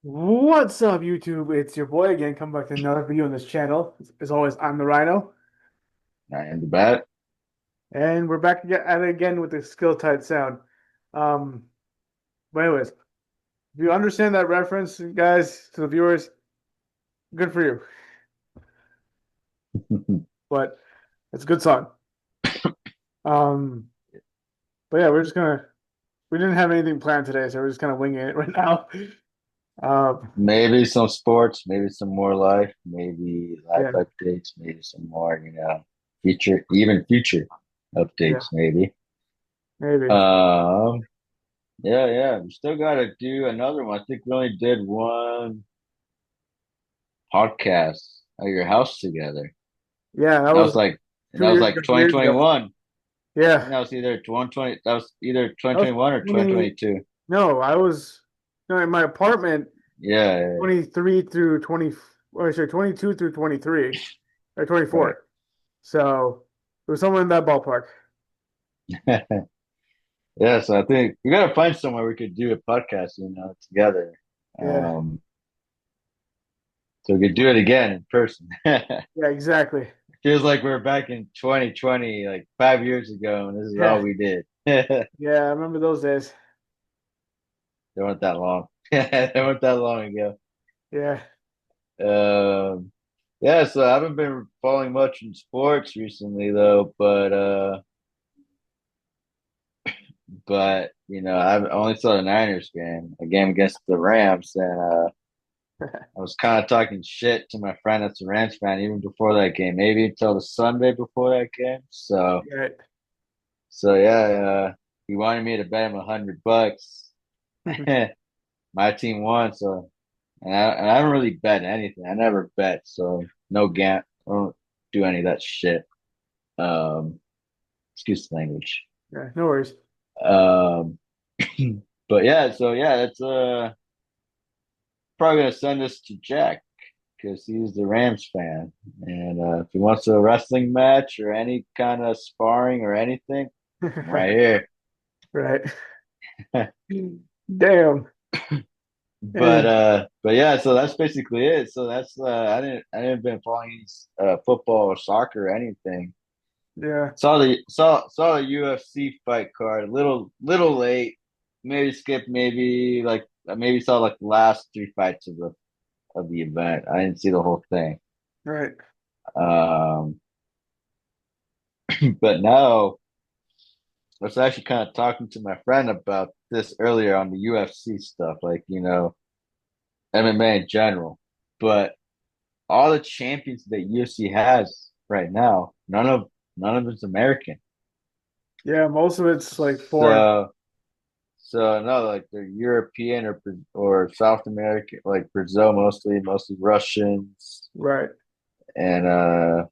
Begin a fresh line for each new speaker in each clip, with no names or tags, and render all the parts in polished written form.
What's up, YouTube? It's your boy again, come back to another video on this channel. As always, I'm the Rhino,
I am the bat.
and we're back at it again with the skill tight sound. Um, but anyways, if you understand that reference, guys, to the viewers, good for you. But it's a good song. Um, but yeah, we didn't have anything planned today, so we're just kind of winging it right now. Um,
Maybe some sports, maybe some more life, maybe life
yeah,
updates, maybe some more, even future
yeah,
updates, maybe.
maybe.
Um, yeah. We still gotta do another one. I think we only did one podcast at your house together.
Yeah,
That was like, and
two
that was
years
like
ago, 3 years ago.
2021. I
Yeah,
think that was either 2020, that was either
that was
2021 or
20.
2022.
No, I was no in my apartment.
Yeah,
23 through 20, or sorry, 22 through 23 or
right.
24. So it was somewhere in that ballpark.
Yeah, so I think we gotta find somewhere we could do a podcast, together.
Yeah.
So we could do it again in person.
Yeah, exactly.
Feels like we're back in 2020, like 5 years ago, and this is all
Yeah.
we did. They
Yeah, I remember those days.
weren't that long. They weren't that long ago.
Yeah.
Um, yeah, so I haven't been following much in sports recently though, but I only saw the Niners game, a game against the Rams, and I was kind of talking shit to my friend that's a Rams fan even before that game, maybe until the Sunday before that game.
Right.
So yeah, he wanted me to bet him $100. My team won, so and I don't really bet anything. I never bet, so no gam. I don't do any of that shit. Um, excuse the language.
Yeah, no worries.
Um, but yeah, so yeah, that's probably gonna send this to Jack because he's the Rams fan. And if he wants a wrestling match or any kind of sparring or anything, I'm right here.
Right. Damn. And
But yeah, so that's basically it. So that's I didn't been following football or soccer or anything.
yeah.
Saw a UFC fight card little late. Maybe skipped maybe like maybe saw like the last three fights of the event. I didn't see the whole thing.
Right.
Um, but now I was actually kind of talking to my friend about this earlier on the UFC stuff, like, MMA in general. But all the champions that UFC has right now, none of it's American.
Yeah, most of it's like foreign.
So so no, like they're European or South American, like Brazil mostly Russians.
Right.
And let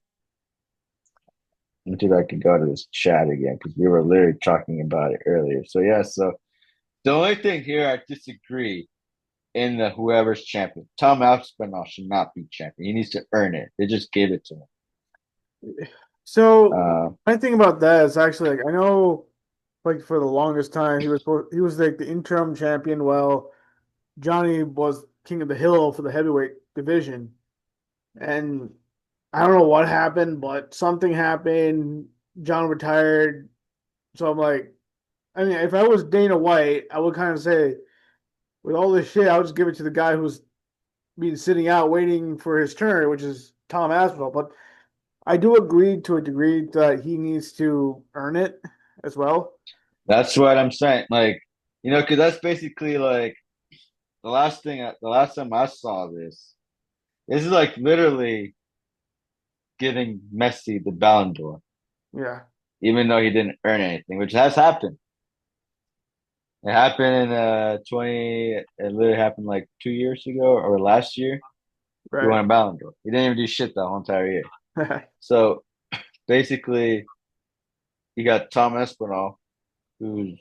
me see if I can go to this chat again because we were literally talking about it earlier. So yeah, so the only thing here I disagree in the whoever's champion. Tom Aspinall should not be champion. He needs to earn it. They just gave it to him.
So
Uh,
my thing about that is actually like I know like for the longest time he was like the interim champion while Johnny was king of the hill for the heavyweight division. And I don't know what happened, but something happened. John retired. So I'm like, I mean, if I was Dana White, I would kind of say, with all this shit, I would just give it to the guy who's been sitting out waiting for his turn, which is Tom Aspinall. But I do agree to a degree that he needs to earn it as well.
that's what I'm saying. Like, because that's basically like the last time I saw this. This is like literally giving Messi the Ballon d'Or,
Yeah,
even though he didn't earn anything, which has happened. It happened in 20. It literally happened like 2 years ago or last year. He
right.
won a Ballon d'Or. He didn't even do shit the whole entire year. So basically, you got Tom Espinal, who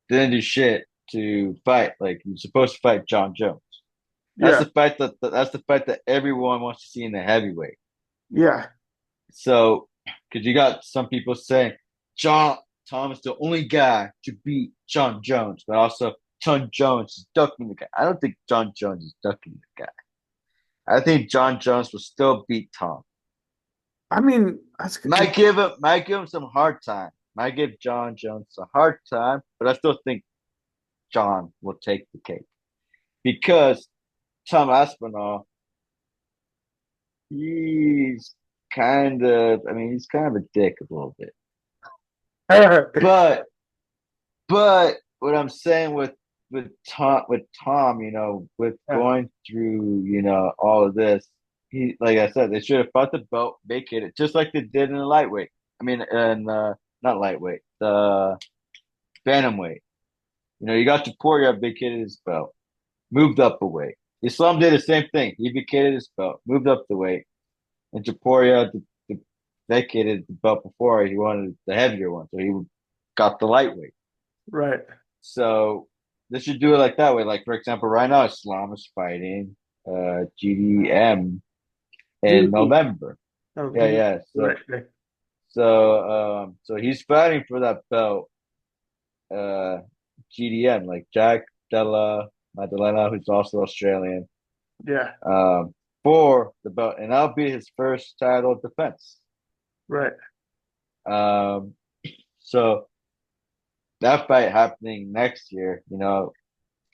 didn't do shit to fight. Like he was supposed to fight John Jones.
Yeah,
That's the fight that everyone wants to see in the heavyweight.
yeah,
So, because you got some people saying John Tom is the only guy to beat John Jones, but also John Jones is ducking the guy. I don't think John Jones is ducking the guy. I think John Jones will still beat Tom.
I mean, that's
Might give him some hard time. Might give John Jones a hard time, but I still think John will take the cake because Tom Aspinall, he's he's kind of a dick a little bit. But what I'm saying with Tom, with
yeah,
going through, all of this, he like I said, they should have fought the belt, vacated just like they did in the lightweight. I mean, and not lightweight, the bantamweight. You got Topuria vacated his belt, moved up a weight. Islam did the same thing. He vacated his belt, moved up the weight, and Topuria vacated the belt before. He wanted the heavier one, so he got the lightweight.
right.
So they should do it like that way. Like for example, right now Islam is fighting GDM in
GD.
November.
Oh,
Yeah,
GD.
yeah.
Right.
So so he's fighting for that belt, uh GDM, like Jack Della Maddalena, who's also Australian,
Yeah.
um, for the belt, and that'll be his first title defense.
Right.
Um, so that fight happening next year,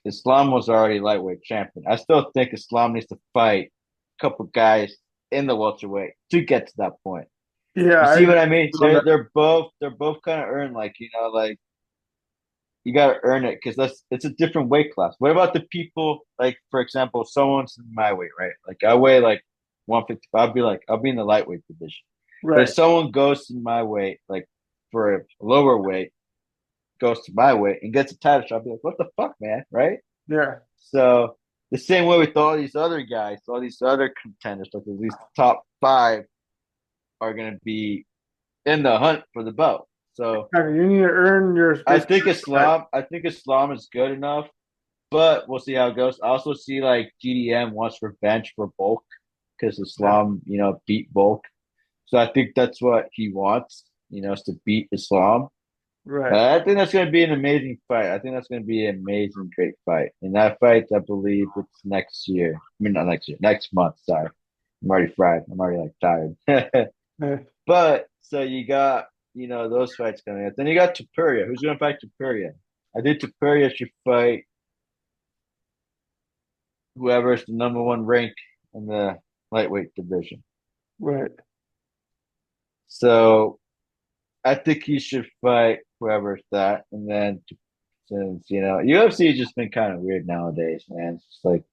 Islam was already lightweight champion. I still think Islam needs to fight a couple guys in the welterweight to get to that point.
Yeah,
You
I
see
agree
what I mean?
on
They're
that.
they're both kind of earned, like like you got to earn it because it's a different weight class. What about the people, like for example, someone's in my weight, right? Like I weigh like 155. I'll be in the lightweight division. But if
Right.
someone goes to my weight, like for a lower weight, goes to my weight and gets a title shot, I'll be like, what the fuck, man, right?
Yeah.
So the same way with all these other guys, all these other contenders, like at least the top five are going to be in the hunt for the belt. So
Okay, you need to earn your
I
space.
think
Right.
Islam, I think Islam is good enough, but we'll see how it goes. I also see like GDM wants revenge for Bulk because
Yeah.
Islam, beat Bulk. So I think that's what he wants, is to beat Islam.
Right.
I think that's going to be an amazing fight. I think that's going to be an amazing, great fight. And that fight, I believe it's next year. I mean, not next year, next month. Sorry. I'm already fried. I'm already like tired.
Yeah.
But so you got, those fights coming up. Then you got Tupuria. Who's going to fight Tupuria? I think Tupuria should fight whoever's the number one rank in the lightweight division.
Right.
So I think he should fight whoever's that. And then since, UFC has just been kind of weird nowadays, man. It's just like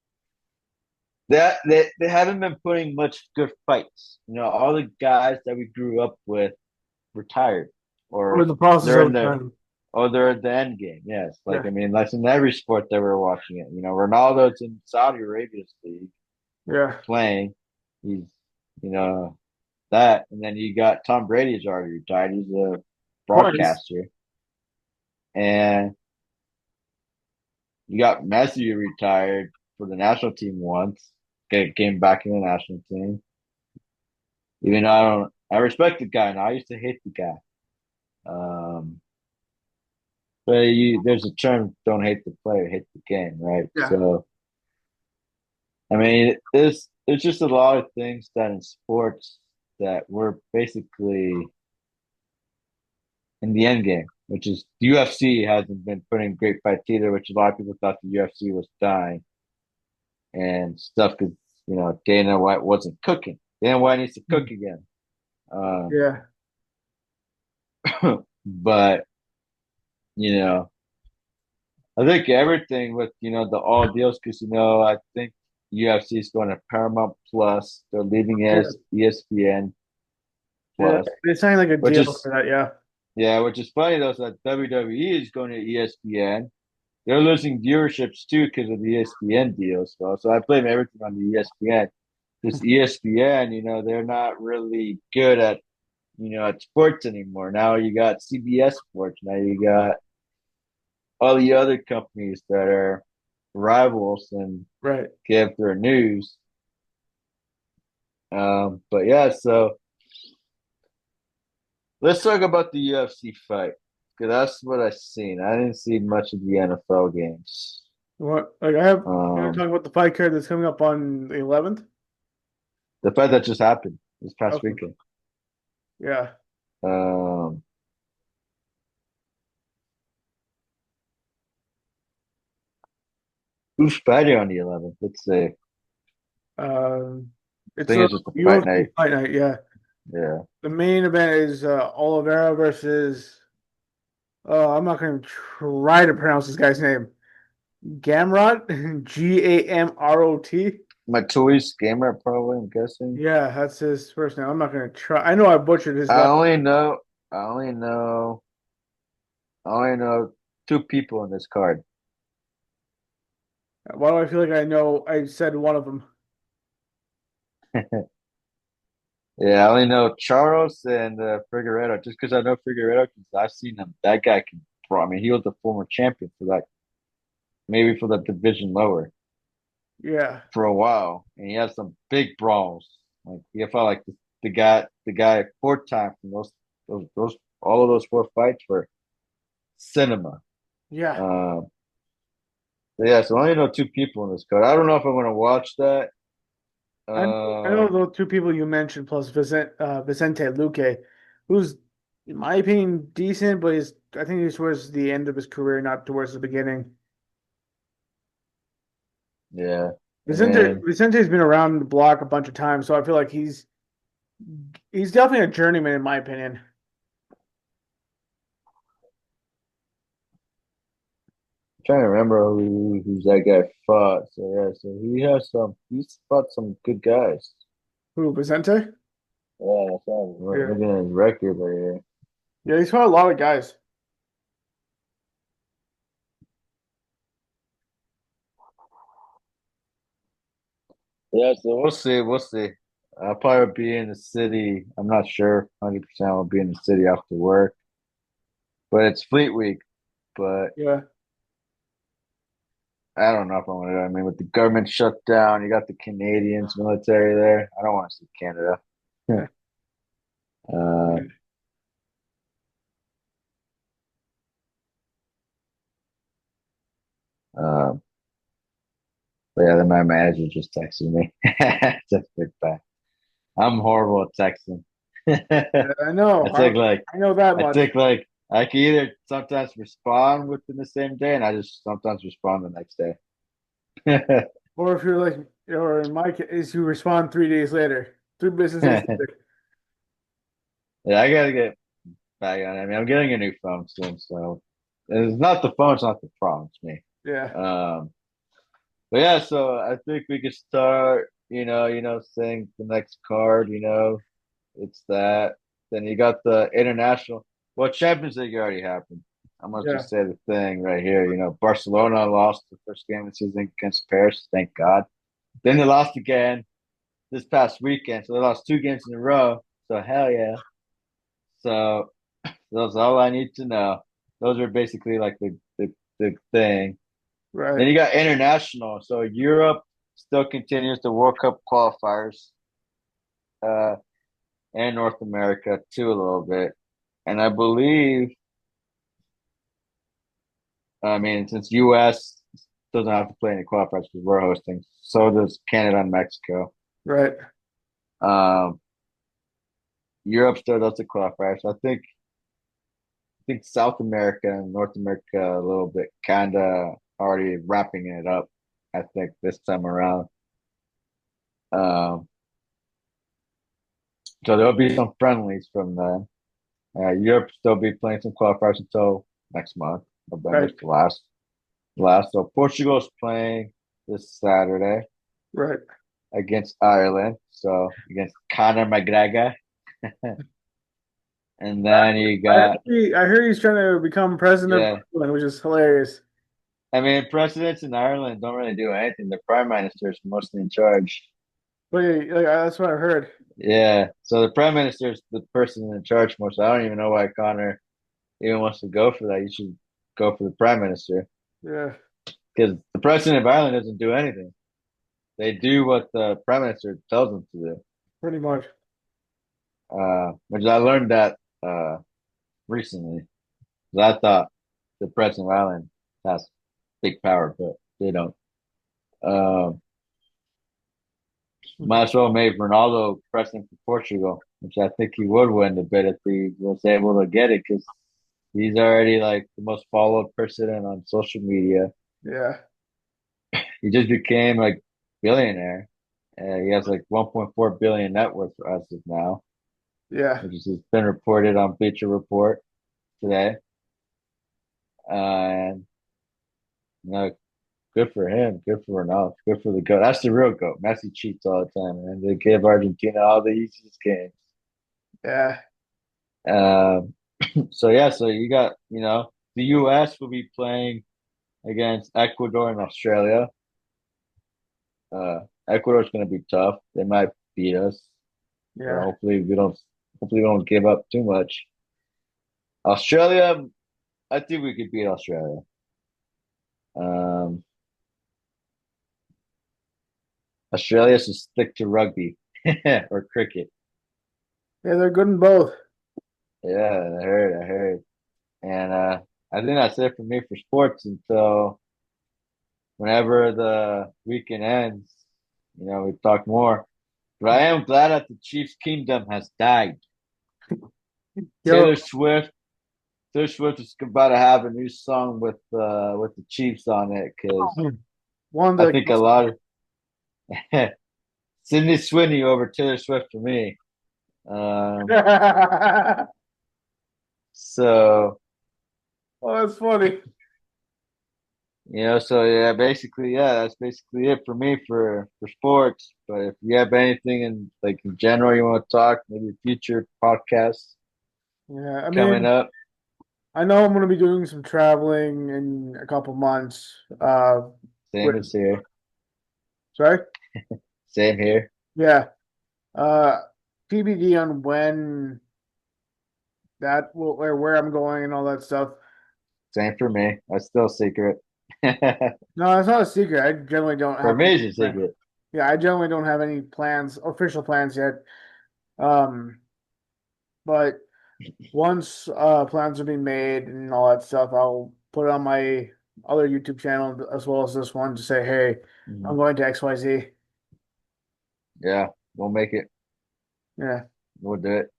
that they haven't been putting much good fights. All the guys that we grew up with retired
We're in
or
the process
they're in
of
the
time.
or they're at the end game. Yes. Like
Yeah.
I mean, that's in every sport that we're watching it. Ronaldo's in Saudi Arabia's league
Yeah.
playing. He's you know that, and then you got Tom Brady's already retired. He's a
Twice.
broadcaster, and you got Messi retired for the national team once. Came back in the national team. Even though I respect the guy. Now I used to hate the guy. Um, but there's a term: don't hate the player, hate the game, right?
Yeah.
So I mean, there's just a lot of things that in sports that we're basically in the end game, which is the UFC hasn't been putting great fights either, which a lot of people thought the UFC was dying and stuff because Dana White wasn't cooking. Dana White needs to cook again. Uh,
Yeah.
but you know, I think everything with the all deals because I think UFC is going to Paramount Plus. They're leaving
Yeah.
as ESPN
Yeah.
Plus,
They signed like a
which
deal
is
for that. Yeah.
yeah, which is funny though. So that WWE is going to ESPN. They're losing viewerships too because of the ESPN deals. So I blame everything on the ESPN. This ESPN, they're not really good at sports anymore. Now you got CBS Sports. Now you got all the other companies that are rivals and
Right.
give their news. But yeah, so let's talk about the UFC fight. that's what I seen. I didn't see much of the NFL games.
What like I have you know
Um,
talking about the fight card that's coming up on the 11th?
the fight that just happened this past
Okay.
weekend.
Yeah.
Um, who's fighting on the 11th? Let's see. I
Um it's
think
a
it's just a fight
UFC
night.
fight night, yeah.
Yeah,
The main event is Oliveira versus I'm not gonna try to pronounce this guy's name. Gamrot, Gamrot.
Matui's gamer probably. I'm guessing.
Yeah, that's his first name. I'm not gonna try. I know I butchered his
I
last.
only know. I only know. I only know two people in this card.
Why do I feel like I know? I said one of them.
Yeah, I only know Charles and Figueredo. Just because I know Figueredo, because I've seen him. That guy can. Bro, I mean, he was the former champion for that. Maybe for the division lower
Yeah,
for a while, and he had some big brawls. Like he felt like the guy 4 times from those all of those 4 fights were cinema.
yeah.
Um, but yeah, so I only know two people in this card. I don't know if I'm gonna watch that.
I know
Um,
those two people you mentioned plus Vicente Luque, who's in my opinion decent, but I think he's towards the end of his career, not towards the beginning.
yeah, I
Vicente
mean,
Vicente's been around the block a bunch of times, so I feel like he's definitely a journeyman in my opinion.
I'm trying to remember who's that guy fought. So yeah, so he's fought some good guys.
Who, Vicente?
Yeah, that's all.
Yeah.
Looking at his record right here.
Yeah, he's fought a lot of guys.
Yeah, so we'll see. We'll see. I'll probably be in the city. I'm not sure. 100% I'll be in the city after work. But it's Fleet Week. But
Yeah.
I don't know if I want to. I mean, with the government shut down, you got the Canadians military there. I don't want to see Canada. uh, um, but yeah, then my manager just texted me. Just big back. I'm horrible at texting.
Yeah, I know.
I take like
I know that
I
much.
take like I can either sometimes respond within the same day, and I just sometimes respond the next day.
Or if you're like, or in my case, you respond 3 days later, 3 business days later.
Yeah, I gotta get back on it. I mean, I'm getting a new phone soon, so it's not the phone, it's not the problem, it's me.
Yeah.
Um, but yeah, so I think we could start, saying the next card, it's that. Then you got the international. Well, Champions League already happened. I must
Yeah.
just say the thing right here. Barcelona lost the first game of the season against Paris, thank God. Then they lost again this past weekend, so they lost 2 games in a row. So hell yeah. So that's all I need to know. Those are basically like the thing.
Right.
Then you got international. So Europe still continues the World Cup qualifiers, uh, and North America too a little bit. And I believe, I mean, since US doesn't have to play any qualifiers because we're hosting, so does Canada and Mexico.
Right.
Um, Europe still does the qualifiers. I think South America and North America a little bit kind of already wrapping it up. I think this time around. Um, so there'll be some friendlies from them. Europe still be playing some qualifiers until next month. November's
Right.
the last. So Portugal's playing this Saturday
Right.
against Ireland. So against Conor McGregor. And then you got
I heard he's trying to become president of
yeah.
Ireland, which is hilarious.
I mean, presidents in Ireland don't really do anything. The prime minister is mostly in charge.
But yeah, like, that's what I heard.
Yeah. So the prime minister is the person in charge most. I don't even know why Connor even wants to go for that. You should go for the prime minister
Yeah.
because the president of Ireland doesn't do anything. They do what the prime minister tells them to do.
Pretty much.
Which I learned that recently. 'Cause I thought the President of Ireland has big power, but they don't. Um, might as well make Ronaldo president for Portugal, which I think he would win the bid if he was able to get it, because he's already like the most followed person on social media.
Yeah,
He just became like billionaire. He has like 1.4 billion net worth as of now,
yeah,
which has been reported on Bleacher Report today. And you know, good for him. Good for Ronaldo. Good for the goat. That's the real goat. Messi cheats all the time, and they give Argentina all the easiest games.
yeah.
Um, so yeah, so you got the U.S. will be playing against Ecuador and Australia. Uh, Ecuador's going to be tough. They might beat us, but
Yeah.
hopefully we don't. Hopefully we don't give up too much. Australia, I think we could beat Australia. Um, Australia should stick to rugby or cricket.
Yeah, they're good in both.
Yeah, I heard. I heard. And I think that's it for me for sports until whenever the weekend ends. We talk more. But I am glad that the Chiefs' kingdom has died.
Yo,
Taylor Swift, Taylor Swift is about to have a new song with the Chiefs on it because
one
I
that
think a lot of Sydney Sweeney over Taylor Swift for me. Um, so
oh, that's funny.
So yeah, basically, yeah, that's basically it for me for sports. But if you have anything in general you want to talk, maybe future podcasts
Yeah, I
coming
mean,
up.
I know I'm going to be doing some traveling in a couple months.
Same
With
as here.
sorry,
Same here.
yeah. Uh, TBD on when that will or where I'm going and all that stuff.
Same for me. That's still a secret.
No, it's not a secret. I generally don't
For
have
me,
any
it's a
plan.
secret.
Yeah, I generally don't have any plans, official plans yet. Um, but once plans are being made and all that stuff, I'll put it on my other YouTube channel as well as this one to say, hey, I'm
Mhm.
going to XYZ.
Yeah, we'll make it.
Yeah.
We'll do it.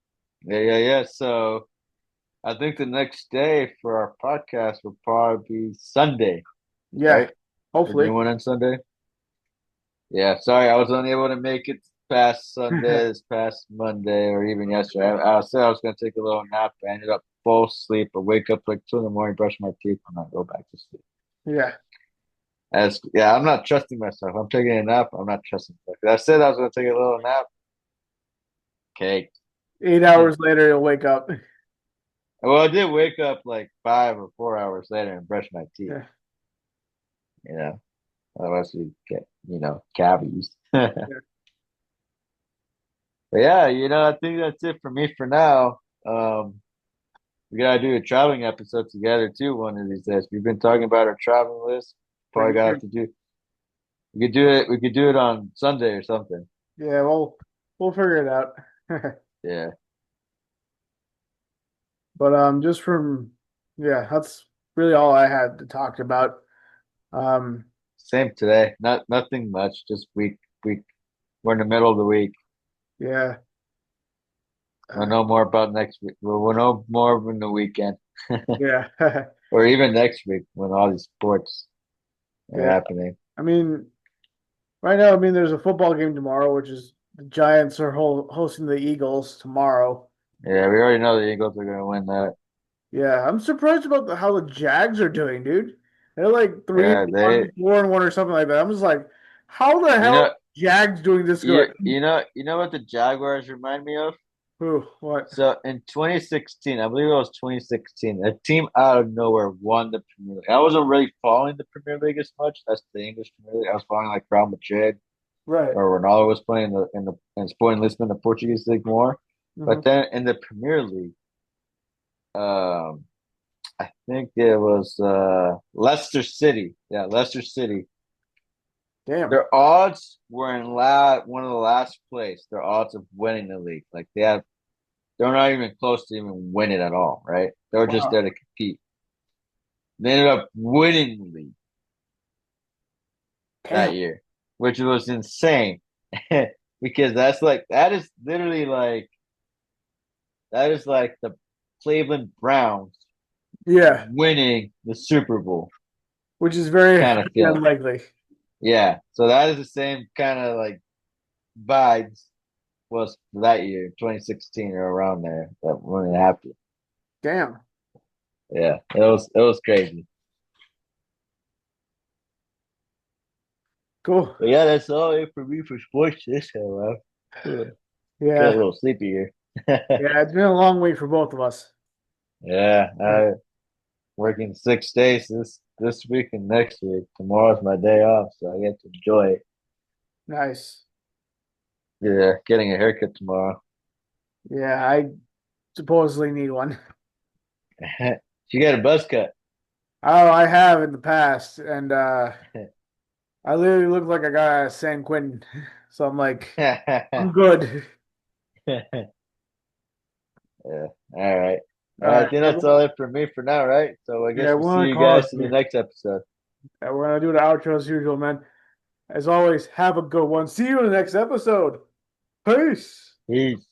Yeah, yeah, yeah. So I think the next day for our podcast will probably be Sunday,
Yeah.
right? We're
Hopefully.
doing one on Sunday. Yeah, sorry, I was unable to make it past Sunday, this past Monday, or even yesterday. I said I was going to take a little nap. I ended up full sleep. I wake up like 2 in the morning, brush my teeth, and I go back to sleep.
Yeah.
Yeah, I'm not trusting myself. I'm taking a nap. I'm not trusting myself. I said I was going to take a little nap. Okay.
8 hours later, you'll wake up.
Well, I did wake up like 5 or 4 hours later and brush my teeth.
Yeah.
You know, otherwise you get cavities.
Yeah.
But yeah, I think that's it for me for now. We gotta do a traveling episode together too one of these days. We've been talking about our traveling list.
For
Probably gotta have
years.
to do. We could do it. We could do it on Sunday or something.
Yeah, well, we'll figure it out.
Yeah,
But just from yeah, that's really all I had to talk about. Um,
same today. Nothing much. Just week. We're in the middle of the week.
yeah.
We'll
Uh,
know more about next week. We'll know more in the weekend,
yeah.
or even next week when all these sports are
Yeah.
happening.
I mean, right now, I mean, there's a football game tomorrow, which is the Giants are hosting the Eagles tomorrow.
Yeah, we already know the Eagles are gonna win that.
Yeah, I'm surprised about how the Jags are doing, dude. They're like three
Yeah,
and one, 4-1, or something like that. I'm just like, how the
you
hell
know,
are Jags doing this good?
you know what the Jaguars remind me of?
Who? What?
So in 2016, I believe it was 2016, a team out of nowhere won the Premier League. I wasn't really following the Premier League as much. That's the English Premier League. I was following like Real Madrid
Right.
or Ronaldo was playing in Sporting Lisbon, the Portuguese league more.
Hmm.
But then in the Premier League, um, I think it was Leicester City. Yeah, Leicester City.
Damn.
Their odds were in one of the last place. Their odds of winning the league, like they had They're not even close to even win it at all, right? They were just
Wow.
there to compete. They ended up winning the league
Damn.
that year, which was insane because that is literally like the Cleveland Browns
Yeah,
winning the Super Bowl
which is very
kind of
highly
feeling.
unlikely.
Yeah, so that is the same kind of like vibes was that year, 2016 or around there, that when it happened.
Damn.
Yeah, it was crazy.
Cool.
But yeah, that's all it for me for sports this time, man. Getting a
Yeah.
little sleepy here.
Yeah, it's been a long week for both of us.
Yeah,
Yeah.
I working 6 days this week and next week. Tomorrow's my day off, so I get to enjoy it.
Nice.
Yeah, getting a haircut tomorrow.
Yeah, I supposedly need one.
She got a buzz cut.
Oh, I have in the past, and I literally look like I got a San Quentin. So I'm like, I'm good.
Yeah. All right.
All
I
right.
think that's all it for me for now, right? So I
Yeah,
guess we'll
we're
see
gonna
you
call it
guys in the
here.
next episode.
Yeah, we're gonna do the outro as usual, man. As always, have a good one. See you in the next episode. Peace.
Peace.